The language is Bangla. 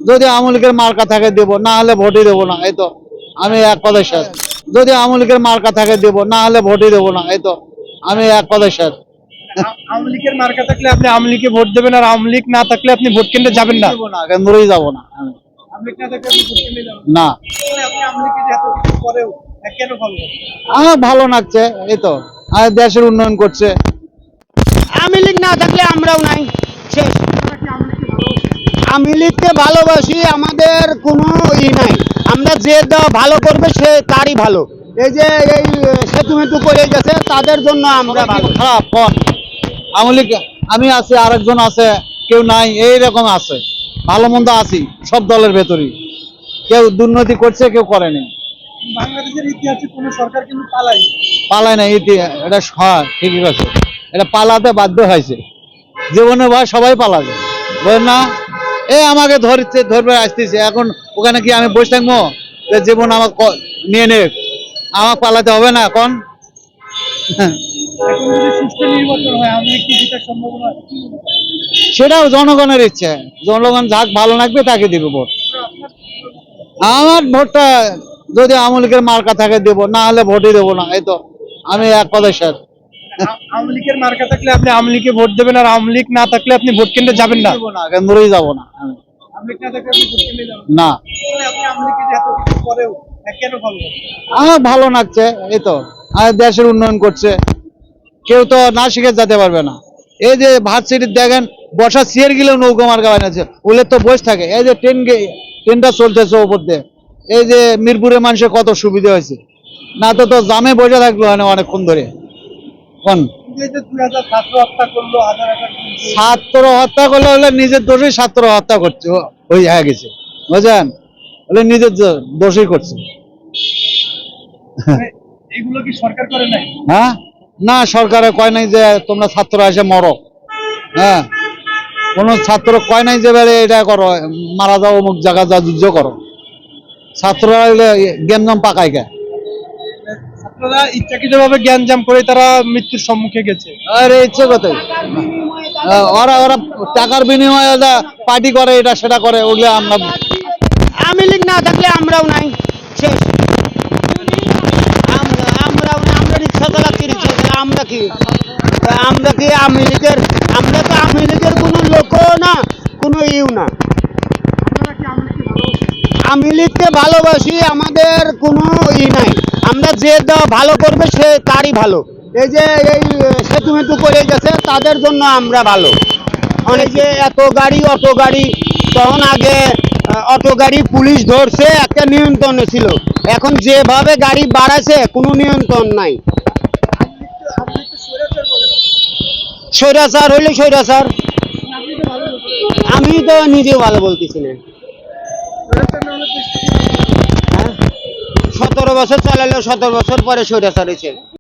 যদি আওয়ামী লীগের মার্কা থাকে দেবো, না হলে ভোটই দেবো না। এই তো আমি এক কথায় শেষ। যদি আওয়ামী লীগের মার্কা থাকে দেবো, না হলে ভোটই দেবো না। এই তো আমি এক কথায় শেষ। আওয়ামী লীগের মার্কা থাকলে আপনি আওয়ামী লীগে ভোট দেবেন, আর আওয়ামী লীগ না থাকলে আপনি ভোট কেন্দ্রে যাবেন না। দেবো না, কেন্দ্রেই যাবো না আমি। আওয়ামী লীগ না থাকলে আপনি ভোট কেন্দ্রে যাবেন না, না। আপনি আওয়ামী লীগকে যে এত কিছু করেও কেন ভালো লাগে? আমার ভালো লাগছে। এই তো আর দেশের উন্নয়ন করছে। আওয়ামী লীগ না থাকলে আমরাও নাই, শেষ। আপনারা কি আওয়ামী লীগকে ভালোবাসেন? আওয়ামী লীগকে ভালোবাসি, আমাদের কোনো নাই। আমরা যে ভালো করবে সে তারই ভালো। এই যে এই সেতু মেতু করে গেছে তাদের জন্য আমরা ভালো। খারাপ কন আওয়ামী লীগ, আমি আছি, আরেকজন আছে, কেউ নাই, এইরকম আছে। ভালো মন্দ আছি সব দলের ভেতরই। কেউ দুর্নীতি করছে, কেউ করেনি। বাংলাদেশের ইতিহাসে কোন সরকার কিন্তু পালাই পালায় না, এটা ঠিকই আছে। এটা পালাতে বাধ্য হয়েছে। জীবনে ভাই সবাই পালাবে, বুঝলেন না? আমাকে ধরবে আসতেছে এখন। ওখানে কি আমি বসে থাকবো যে জীবন আমাকে নিয়ে নে? আমাকে পালাতে হবে না এখন। এখন যদি সুষ্ঠু নির্বাচন হয় আওয়ামী লীগ কি জেতার সম্ভাবনা আছে? সেটাও জনগণের ইচ্ছে। জনগণ যাক ভালো লাগবে তাকে দিবে ভোট। আমার ভোটটা যদি আওয়ামী লীগের মার্কা থাকে দেবো, না হলে ভোটই দেবো না। এই তো আমি এক কথায় শেষ। আওয়ামী লীগের মার্কা থাকলে আপনি আওয়ামী লীগে ভোট দেবেন, আর আওয়ামী লীগ না থাকলে আপনি ভোট কেন্দ্রে যাবেন না। দেবো না, কেন্দ্রেই যাবো না আমি। আওয়ামী লীগ না থাকলে আপনি ভোট কেন্দ্রে যাবেন না, না। আপনি আওয়ামী লীগকে যে এত কিছু করেও কেন ভালো লাগে? আমার ভালো লাগছে। এই তো আর দেশের উন্নয়ন করছে। কেউ তো না শিখে যেতে পারবে না। এই যে ভার্সিটির দেখেন বসার চেয়ার গেলেও নৌকা মার্কা বানিয়েছে, ওগুলো তো বসে থাকে। এই যে ট্রেনটা চলতেছে ওপর দিয়ে, এই যে মিরপুরের মানুষের কত সুবিধা হয়েছে। না তো জামে বসে থাকলো অনেকক্ষণ ধরে। কোন কিন্তু এই যে 2000 ছাত্র হত্যা করলো, হাজার হাজার গুলি, ছাত্র হত্যা করলে হলে নিজের দোষেই ছাত্র হত্যা করছে, ওই হয়ে গেছে, বুঝলেন? হলে নিজের দোষই করছে। এগুলো কি সরকার করে নাই? হ্যাঁ, না, সরকারে কয় নাই যে তোমরা ছাত্র এসে মরো। হ্যাঁ, কোন ছাত্র কয় নাই যে বেড়ে এটা করো, মারা যাও, অমুক জায়গা যা যুদ্ধ করো। ছাত্ররা জ্ঞানজাম পাকায় কে? ছাত্ররা ইচ্ছাকৃতভাবে জ্ঞানজাম করে তারা মৃত্যুর সম্মুখে গেছে। আরে ইচ্ছে কথা, ওরা ওরা টাকার বিনিময়ে পার্টি করে, এটা সেটা করে, ওগুলো আমরা। আওয়ামী লীগ না থাকলে আমরাও নাই, শেষ। আমরাও না, আমরা রিক্সা চালাচ্ছি, রিক্সা চালা। আমরা কি আওয়ামী লীগের? আমরা তো আওয়ামী লীগের কোনো লোকও না, কোনো না। আপনারা কি আওয়ামী লীগকে ভালোবাসেন? আওয়ামী লীগকে ভালোবাসি, আমাদের কোনো নাই। আমরা যে ভালো করবে সে তারই ভালো। এই যে এই সেতু মেতু করে গেছে তাদের জন্য আমরা ভালো। অনেক যে এত গাড়ি, অটো গাড়ি, তখন আগে অটো গাড়ি পুলিশ ধরছে, একটা নিয়ন্ত্রণে ছিল। এখন যেভাবে গাড়ি বাড়াছে কোনো নিয়ন্ত্রণ নাই। আওয়ামী লীগ তো স্বৈরাচার বলে। স্বৈরাচার হইলে স্বৈরাচার। আপনি তো ভালো বলছেন। আমি তো নিজেও ভালো বলতেছি না। স্বৈরাচার না হলে দেশ থেকে 17 বছর চালালে 17 বছর পরে স্বৈরাচার হয়েছে।